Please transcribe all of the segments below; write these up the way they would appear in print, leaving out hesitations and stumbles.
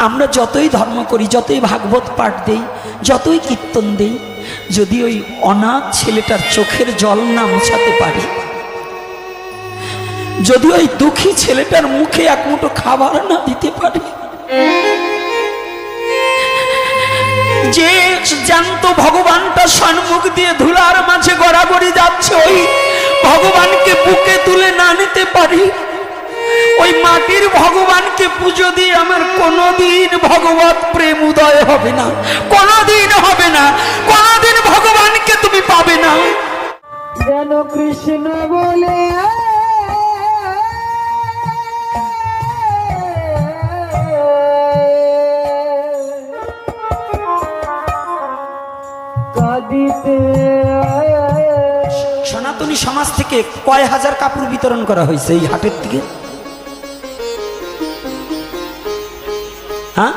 আমরা যতই ধর্ম করি, যতই ভাগবত পাঠ দেই, যতই কীর্তন দেই, যদি ওই অনাথ ছেলেটার চোখের জল না মোছাতে পারি, যদি ওই দুঃখী ছেলেটার মুখে এক মুঠো খাবার না দিতে পারি, যে জ্যান্ত ভগবানটা সম্মুখ দিয়ে ধুলার মাঝে গড়াগড়ি যাচ্ছে, ওই ভগবানকে বুকে তুলে না নিতে পারি, ওই মাটির ভগবানকে পুজো দিয়ে আমার কোনোদিন ভগবত প্রেম উদয় হবে না, কোনোদিন হবে না, কোনোদিন ভগবানকে তুমি পাবে না। যেন কৃষ্ণ বলে সনাতনী সমাজ থেকে কয় হাজার কাপড় বিতরণ করা হয়েছে এই হাটের দিকে? হ্যাঁ,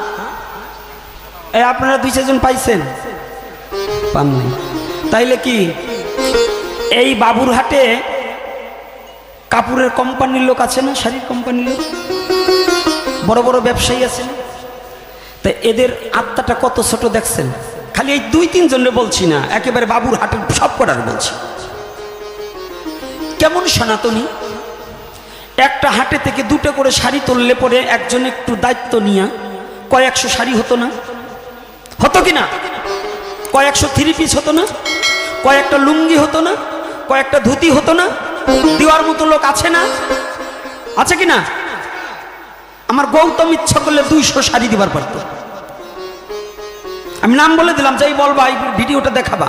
এই আপনারা 2-4 জন পাইছেন? পাননি? তাইলে কি এই বাবুরহাটে কাপড়ের কোম্পানির লোক আছে না, শাড়ির কোম্পানির লোক, বড় বড় ব্যবসায়ী আছে না? তাই এদের আত্মাটা কত ছোট দেখছেন? খালি এই 2-3 জনের বলছি না, একেবারে বাবুরহাটের সব কটার বলছি। কেমন সনাতনী, একটা হাটে থেকে 2টা করে শাড়ি তুললে পরে একজন একটু দায়িত্ব নিয়ে কয়েকশো শাড়ি হতো না? হতো কিনা? কয়েকশো 3 পিস হতো না? কয়েকটা লুঙ্গি হতো না? কয়েকটা ধুতি হতো না? দেওয়ার মতো লোক আছে না? আছে কিনা? আমার গৌতম ইচ্ছা করলে 200 শাড়ি দিবার পারত। আমি নাম বলে দিলাম, যাই বলবা এই ভিডিওটা দেখাবা।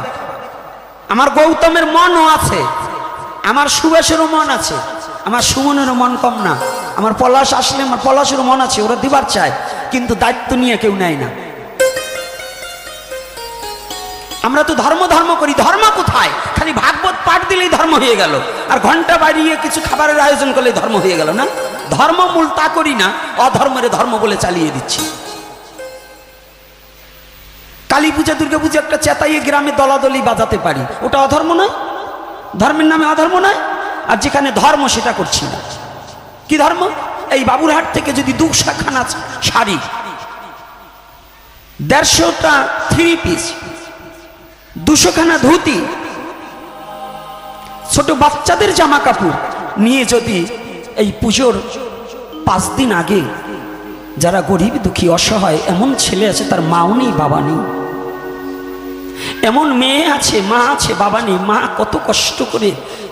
আমার গৌতমের মনও আছে, আমার সুবেশেরও মন আছে, আমার সুমনেরও মন কম না, আমার পলাশ আসলে আমার পলাশেরও মন আছে, ওরা দিবার চায়, কিন্তু দায়িত্ব নিয়ে কেউ নেয় না। আমরা তো ধর্ম ধর্ম করি, ধর্ম কোথায়? খালি ভাগবত পাঠ দিলেই ধর্ম হয়ে গেল, আর ঘন্টা বাড়িয়ে কিছু খাবারের আয়োজন করলে ধর্ম হয়ে গেল না। ধর্ম মূল তা করি না, অধর্মের ধর্ম বলে চালিয়ে দিচ্ছি। কালী পূজা, দুর্গা পূজা একটা চেতাইয়ে গ্রামে দলাদলি বাজাতে পারি, ওটা অধর্ম নয়? ধর্মের নামে অধর্ম নয়? আর যেখানে ধর্ম সেটা করছি না। কি ধর্ম? এই বাবুরহাট থেকে যদি 200 খানা শাড়ি, 150টা 3 পিস, 200 খানা ধুতি, ছোট বাচ্চাদের জামা কাপড় নিয়ে যদি এই পুজোর 5 দিন আগে যারা গরিব দুঃখী অসহায়, এমন ছেলে আছে তার মাও নেই বাবা নেই, এমন মেয়ে আছে মা আছে বাবা নেই, মা কত কষ্ট করে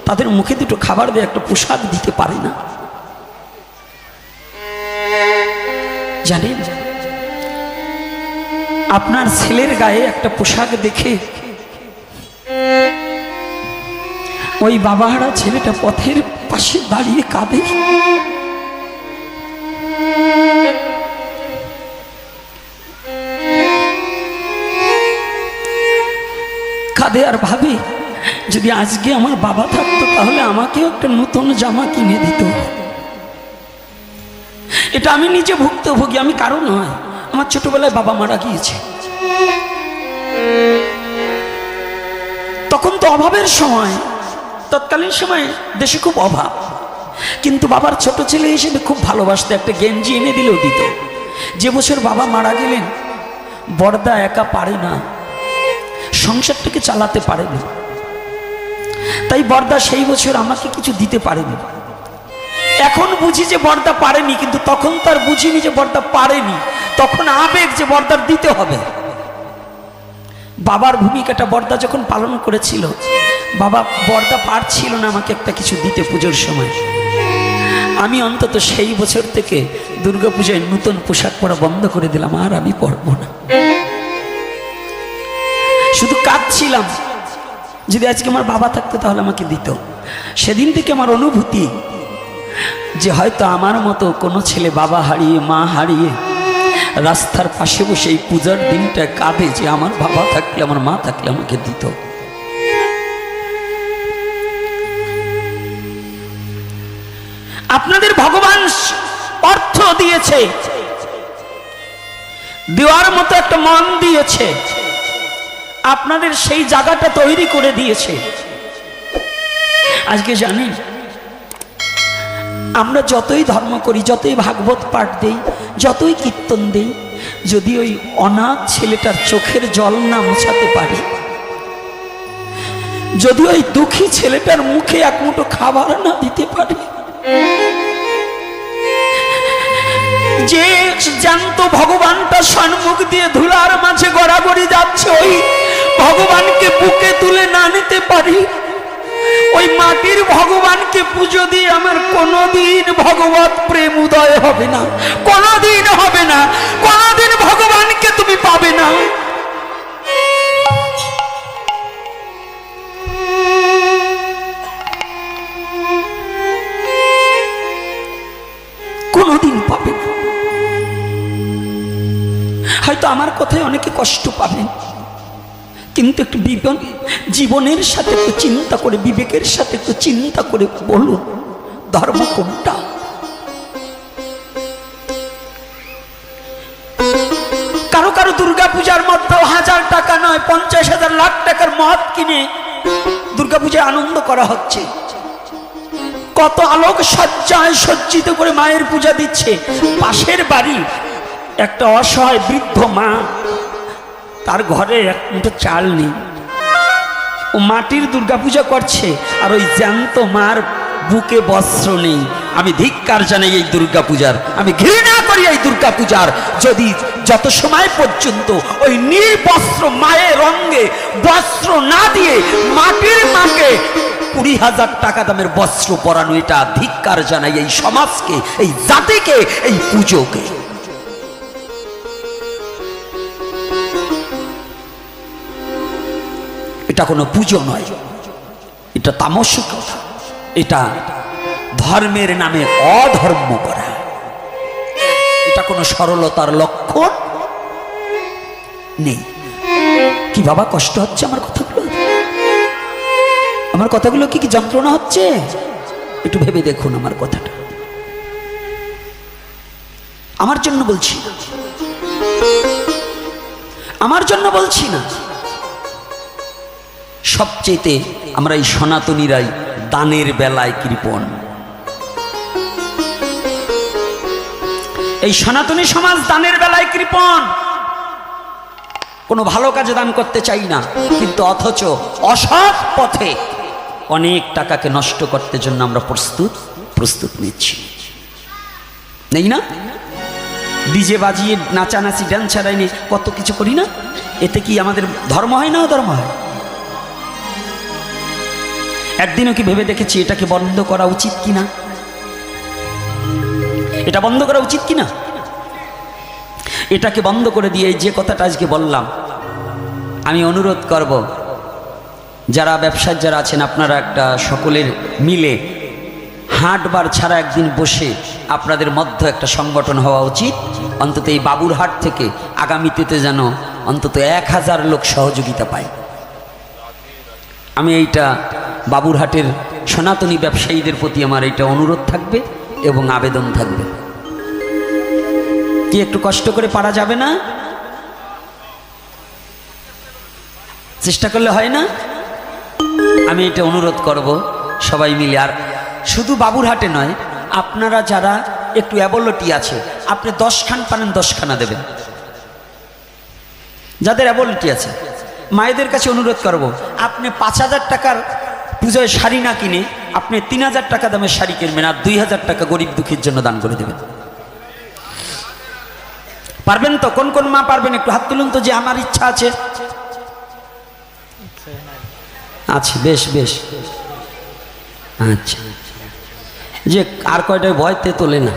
তাদের মুখে 2টো খাবার দিয়ে একটা পোশাক দিতে পারে না, জানেন? আপনার ছেলের গায়ে একটা পোশাক দেখে ওই বাবাহারা ছেলেটা পথের পাশে দাঁড়িয়ে কাঁদে। কাঁদে আর ভাবে, যদি আজকে আমার বাবা থাকতো তাহলে আমাকেও একটা নতুন জামা কিনে দিত। এটা আমি নিজে ভুক্তভোগী, আমি কারণ নয়। আমার ছোটবেলায় বাবা মারা গিয়েছে, তখন তো অভাবের সময়, তৎকালীন সময়ে দেশে খুব অভাব, কিন্তু বাবার ছোট ছেলে হিসেবে খুব ভালোবাসতো, একটা গেঞ্জি এনে দিলেও দিত। যে বছর বাবা মারা গেলেন, বড়দা একা পারে না, সংসারটাকে চালাতে পারেনি, তাই বড়দা সেই বছর আমাকে কিছু দিতে পারেনি। এখন বুঝি যে বড়দা পারেনি, কিন্তু তখন তার বুঝিনি যে বড়দা পারেনি, তখন আবেগ যে বড়দার দিতে হবে। বাবার ভূমিকাটা বড়দা যখন পালন করেছিল, বড়দা পারছিল না আমাকে একটা কিছু দিতে পুজোর সময়। আমি অন্তত সেই বছর থেকে দুর্গাপূজায় নতুন পোশাক পরা বন্ধ করে দিলাম, আর আমি পরবো না। শুধু কাঁদছিলাম, যদি আজকে আমার বাবা থাকতো তাহলে আমাকে দিত। সেদিন থেকে আমার অনুভূতি যে হয়তো আমার মতো কোনো ছেলে বাবা হারিয়ে মা হারিয়ে রাস্তার পাশে বসে এই পূজার দিনটা কাঁদে যে আমার বাবা থাকলে আমার মা থাকলে আমাকে দিত। আপনাদের ভগবান অর্থ দিয়েছে, দেওয়ার মতো একটা মন দিয়েছে, আপনাদের সেই জায়গাটা তৈরি করে দিয়েছে। আজকে জানেন, আমরা যতই ধর্ম করি, যতই ভাগবত পাঠ দেই, যতই কীর্তন দেই, যদি ওই অনাথ ছেলেটার চোখের জল না মোছাতে পারি, যদি ওই দুঃখী ছেলেটার মুখে এক মুঠো খাবার না দিতে পারি, যে জ্যান্ত ভগবানটা সম্মুখ দিয়ে ধুলার মাঝে গড়াগড়ি যাচ্ছে, ওই ভগবানকে বুকে তুলে না নিতে পারি, ওই মাটির ভগবানকে পুজো দিয়ে আমার কোনোদিন ভগবত প্রেম উদয় হবে না, কোনোদিন হবে না, কোনোদিন ভগবানকে তুমি পাবে না। কোনোদিন পাবে না। হয়তো আমার কথায় অনেকে কষ্ট পাবেন, কিন্তু একটু জীবনের সাথে একটু চিন্তা করে, বিবেকের সাথে একটু চিন্তা করে বলুন, ধর্ম কোনটা? কারো কারো দুর্গাপূজার মধ্যেও 1000 টাকা নয় 50,000 লাখ টাকার মদ কিনে দুর্গাপূজায় আনন্দ করা হচ্ছে। কত আলোক সজ্জায় সজ্জিত করে মায়ের পূজা দিচ্ছে। পাশের বাড়ি একটা অসহায় বৃদ্ধ মা, তার ঘরে এক মুঠো চাল নেই, ও মাটির দুর্গাপূজা করছে, আর ওই জ্যান্ত মার বুকে বস্ত্র নেই। আমি ধিক্কার জানাই এই দুর্গাপূজার, আমি ঘৃণা করি এই দুর্গাপূজার। যদি যত সময় পর্যন্ত ওই নির্বস্ত্র মায়ের অঙ্গে বস্ত্র না দিয়ে মাটির মাকে 20,000 টাকা দামের বস্ত্র পরানো, এটা ধিক্কার জানাই এই সমাজকে, এই জাতিকে, এই পুজোকে। এটা কোনো পুজো নয়, এটা তামসিকতা, এটা ধর্মের নামে অধর্ম করা, এটা কোনো সরলতার লক্ষণ নেই। কি বাবা কষ্ট হচ্ছে আমার কথাগুলো? আমার কথাগুলো কি যন্ত্রণা হচ্ছে? একটু ভেবে দেখুন আমার কথাটা। আমার জন্য বলছি না, আমার জন্য বলছি না। সবচেয়ে আমরা এই সনাতনীরাই দানের বেলায় কৃপণ। এই সনাতনী সমাজ দানের বেলায় কৃপণ। কোনো ভালো কাজে দান করতে চাই না, কিন্তু অথচ অসৎ পথে অনেক টাকাকে নষ্ট করতে জন্য আমরা প্রস্তুত নিচ্ছি, নেই না? ডিজে বাজিয়ে নাচানাচি ড্যান্সার আইনে কত কিছু করি না? এতে কি আমাদের ধর্ম হয় না অধর্ম হয়? একদিনও কি ভেবে দেখেছি এটাকে বন্ধ করা উচিত কিনা? এটা বন্ধ করা উচিত কিনা? এটাকে বন্ধ করে দিয়ে যে কথাটা আজকে বললাম, আমি অনুরোধ করব যারা ব্যবসায়ী যারা আছেন, আপনারা একটা সকলের মিলে হাটবার ছাড়া একদিন বসে আপনাদের মধ্যে একটা সংগঠন হওয়া উচিত। অন্তত এই বাবুরহাট থেকে আগামীতে যেন অন্তত 1000 লোক সহযোগিতা পায়। আমি এইটা বাবুরহাটের সনাতনী ব্যবসায়ীদের প্রতি আমার এইটা অনুরোধ থাকবে এবং আবেদন থাকবে। কি একটু কষ্ট করে পারা যাবে না? চেষ্টা করলে হয় না? আমি এটা অনুরোধ করব সবাই মিলে। আর শুধু বাবুরহাটে নয়, আপনারা যারা একটু অ্যাবলিটি আছে, আপনি 10 খান পারেন 10 খানা দেবেন। যাদের অ্যাবলিটি আছে, মায়েদের কাছে অনুরোধ করব, আপনি 5000 টাকার পুজোয় শাড়ি না কিনে আপনি 3000 টাকা দামের শাড়ি কিনবেন, আর 2000 টাকা গরিব দুঃখীর জন্য দান করে দেবেন। পারবেন তো? কোন কোন মা পারবেন? একটু হাত তুলুন তো, যে আমার ইচ্ছা আছে। আচ্ছা, বেশ বেশ, আচ্ছা, যে আর কয়টায় ভয়তে তোলে না,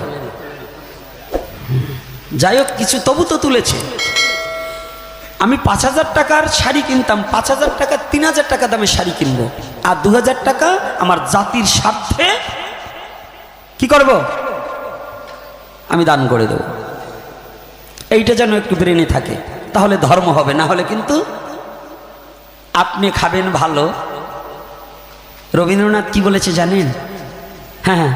যাই হোক কিছু তবু তো তুলেছে। আমি 5000 টাকার শাড়ি কিনতাম, 5000 টাকা 3000 টাকা দামের শাড়ি কিনবো, আর 2000 টাকা আমার জাতির স্বার্থে কি করব? আমি দান করে দেব। এইটা যেন একটু ব্রেনে থাকে, তাহলে ধর্ম হবে। না হলে কিন্তু আপনি খাবেন ভালো। রবীন্দ্রনাথ কি বলেছে জানেন? হ্যাঁ,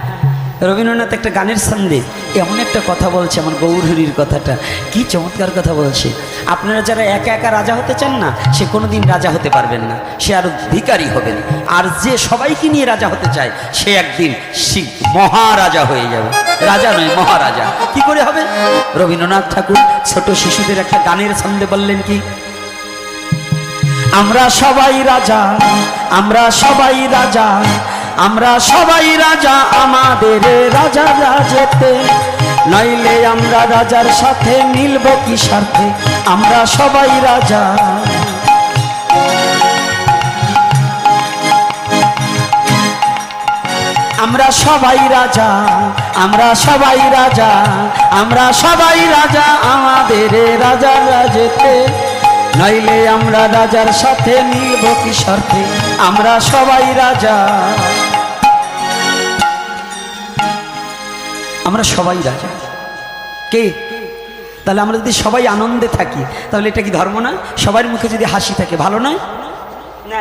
রবীন্দ্রনাথ একটা গানের ছন্দে এমন একটা কথা বলছে, আমার গৌরহরির কথাটা কি চমৎকার কথা বলছে। আপনারা যারা একা একা রাজা হতে চান না, সে কোনোদিন রাজা হতে পারবেন না, সে আরো ভিখারি হবেন। আর যে সবাইকে নিয়ে রাজা হতে চায়, সে একদিন মহারাজা হয়ে যাবে। রাজা নয়, মহারাজা। কি করে হবে? রবীন্দ্রনাথ ঠাকুর ছোট শিশুদের একটা গানের ছন্দে বললেন কি, আমরা সবাই রাজা, আমরা সবাই রাজা, আমরা সবাই রাজা আমাদের রাজা রাজেতে, নইলে আমরা রাজার সাথে মিলব কি স্বার্থে, আমরা সবাই রাজা। আমরা সবাই রাজা, আমরা সবাই রাজা, আমরা সবাই রাজা আমাদের রাজার রাজেতে, নইলে আমরা রাজার সাথে মিলব কি স্বার্থে, আমরা সবাই রাজা। আমরা সবাই রাজা। কে? তাহলে আমরা যদি সবাই আনন্দে থাকি তাহলে এটা কি ধর্ম না? সবার মুখে যদি হাসি থাকে ভালো নয় না?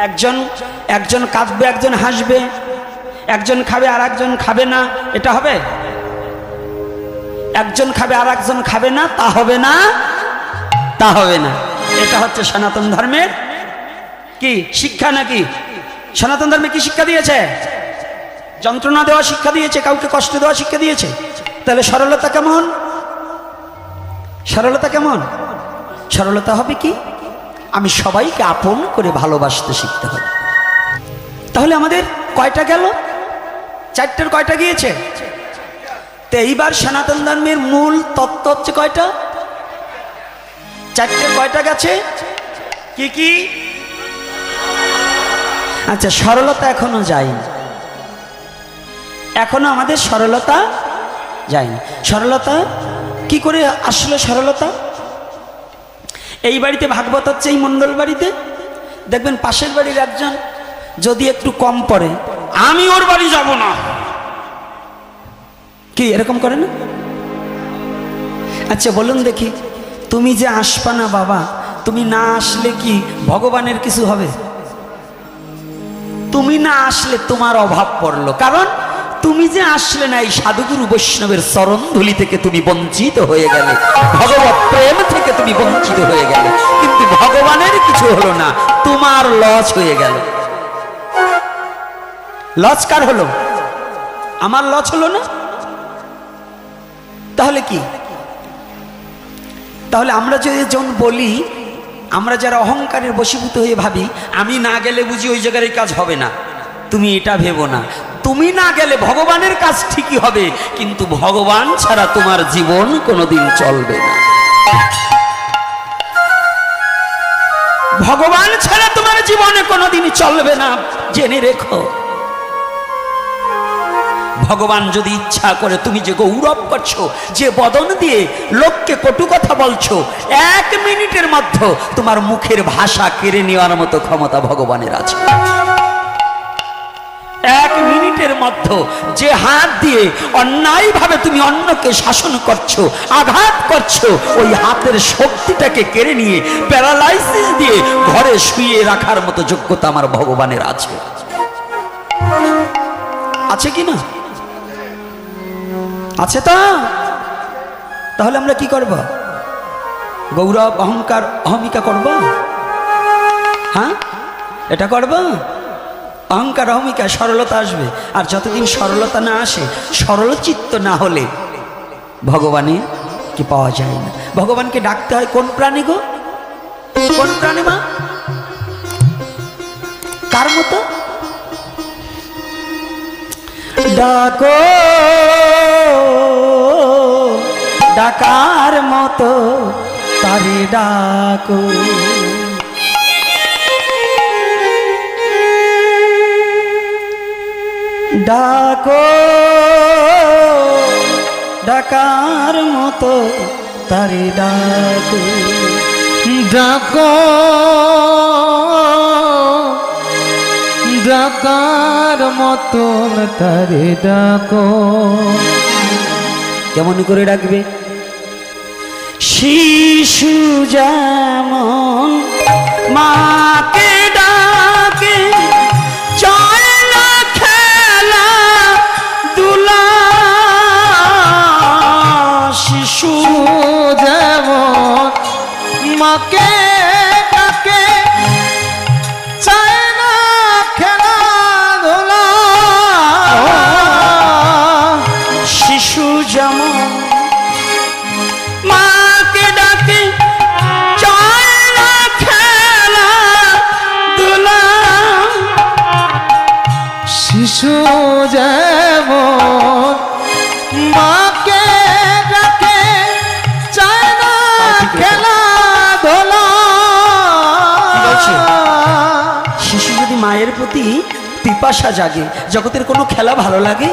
একজন কাঁদবে, একজন হাসবে, একজন খাবে আর একজন খাবে না, এটা হবে? একজন খাবে আর একজন খাবে না, তা হবে না, তা হবে না। এটা হচ্ছে সনাতন ধর্মের কি শিক্ষা নাকি? সনাতন ধর্মে কি শিক্ষা দিয়েছে? যন্ত্রণা দেওয়া শিক্ষা দিয়েছে, কাউকে কষ্ট দেওয়া শিক্ষা দিয়েছে। তাহলে সরলতা কেমন? সরলতা কেমন? সরলতা হবে কি, আমি সবাইকে আপন করে ভালোবাসতে শিখতে হবে। তাহলে আমাদের কয়টা গেল? চারটার কয়টা গিয়েছে? তো এইবার সনাতন ধর্মের মূল তত্ত্ব হচ্ছে কয়টা? চারটে। কয়টা গেছে? কি কি? আচ্ছা, সরলতা এখনো যায়নি, এখনো আমাদের সরলতা যায়নি। সরলতা কি করে আসলে? সরলতা এই বাড়িতে ভাগবত হচ্ছে, এই মণ্ডল বাড়িতে দেখবেন পাশের বাড়ির একজন যদি একটু কম পড়ে, আমি ওর বাড়ি যাব না, কি এরকম করে না? আচ্ছা বলুন দেখি, তুমি যে আসবা না বাবা, তুমি না আসলে কি ভগবানের কিছু হবে? তুমি না আসলে তোমার অভাব পড়লো, কারণ তুমি যে আসলে না, এই সাধুগুরু বৈষ্ণবের চরণ ধুলি থেকে তুমি বঞ্চিত হয়ে গেলে, ভগবত প্রেম থেকে তুমি বঞ্চিত হয়ে গেলে, কিন্তু ভগবানের কিছু হলো না, তোমার লস হয়ে গেল। লস কার হলো? আমার লস হলো না? তাহলে কি? তাহলে আমরা যদি যখন বলি, আমরা যারা অহংকারের বশীভূত হয়ে ভাবি আমি না গেলে বুঝি ওই জায়গার কাজ হবে না, তুমি এটা ভেবো না। তুমি না গেলে ভগবানের কাজ ঠিকই হবে, কিন্তু ভগবান ছাড়া তোমার জীবন কোনোদিন চলবে না। ভগবান ছাড়া তোমার জীবনে কোনোদিন চলবে না, জেনে রেখো। ভগবান যদি ইচ্ছা করে, তুমি যে গৌরব করছো, যে বদন দিয়ে লোককে কটু কথা বলছো, 1 মিনিটের মধ্যে তোমার মুখের ভাষা কেড়ে নেওয়ার মতো ক্ষমতা ভগবানের আছে। 1 মিনিটের মধ্যে যে হাত দিয়ে অন্যায়ভাবে তুমি অন্যকে শাসন করছো, আঘাত করছো, ওই হাতের শক্তিটাকে কেড়ে নিয়ে প্যারালাইসিস দিয়ে ঘরে শুয়ে রাখার মতো যোগ্যতা আমার ভগবানের আছে। আছে কি না? আছে তো? তাহলে আমরা কি করব? গৌরব, অহংকার, অহমিকা করব? হ্যাঁ, এটা করব? অহংকার, অহমিকা, সরলতা আসবে। আর যতদিন সরলতা না আসে, সরল চিত্ত না হলে ভগবানের কি পাওয়া যায় না। ভগবানকে ডাকতে হয় কোন প্রাণী গো? কোন প্রাণী মা? কার মতো? ডাকো ডাকার মতো তারে ডাকো, ডাকো ডাকার মতো তারে ডাকো, ডাকো ডাকার মতন তারে ডাকো। কেমন করে ডাকবে? শিশু যেমন মাকে ডাকে, চয় না খেলা দুলা, শিশু যেমন মাকে ডাকে, চায় না খেলাধুলা, শিশু শিশু যেমন মাকে ডাকে চায় না খেলা ধোলা। শিশু যদি মায়ের প্রতি পিপাসা জাগে, জগতের কোনো খেলা ভালো লাগে?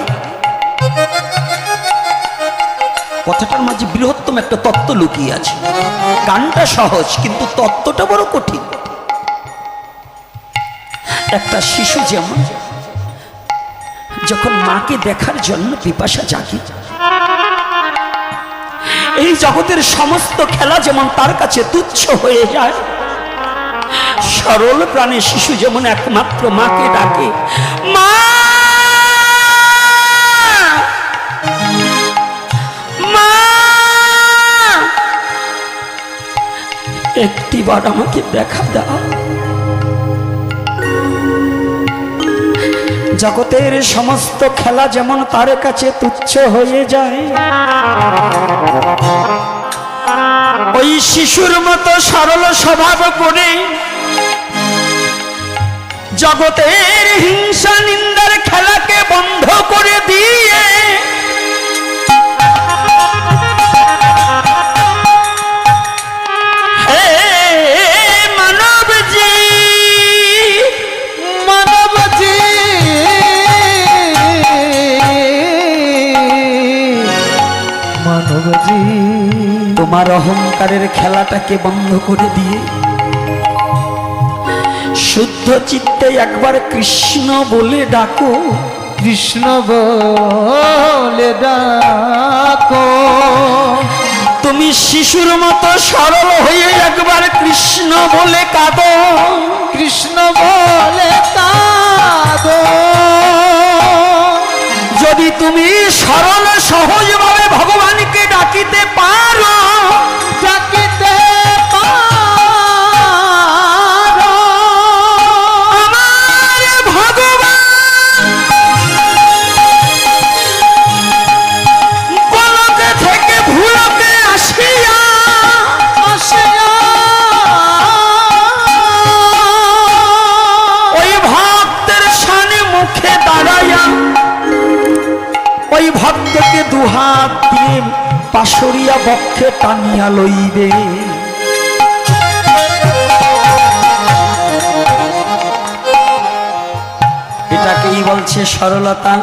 কথাটার মাঝে বৃহত্তম একটা তত্ত্ব লুকিয়ে আছে। গানটা সহজ কিন্তু তত্ত্বটা বড় কঠিন। একটা শিশু যেমন যখন মাকে দেখার জন্য পিপাসা জাগে, এই জগতের সমস্ত খেলা যেমন তার কাছে তুচ্ছ হয়ে যায়, সরল প্রাণে শিশু যেমন একমাত্র মাকে ডাকে, মা মা, একটিবার আমাকে দেখা দাও। জগতের সমস্ত খেলা যেমন তার কাছে তুচ্ছ হয়ে যায়, ওই শিশুর মতো সরল স্বভাব করে জগতের হিংসা নিন্দার খেলাকে বন্ধ করে দিয়ে তোমার অহংকারের খেলাটাকে বন্ধ করে দিয়ে শুদ্ধ চিত্তে একবার কৃষ্ণ বলে ডাকো, কৃষ্ণ বলে ডাকো। তুমি শিশুর মতো সরল হয়ে একবার কৃষ্ণ বলে কাঁদো, কৃষ্ণ বলে কাঁদো। যদি তুমি সরল সহজভাবে ভগবানকে ডাকিতে পারো, ডাকিতে পারো, আমার ভগবান গোলকে থেকে ভুলকে আসিয়া ওই ভক্তের সামনে মুখে দাঁড়াইয়া ওই ভক্তকে দুহাত দিয়ে পাশরিয়া বক্ষে টানিয়া লইবে। এটাকেই বলছে সরলতা।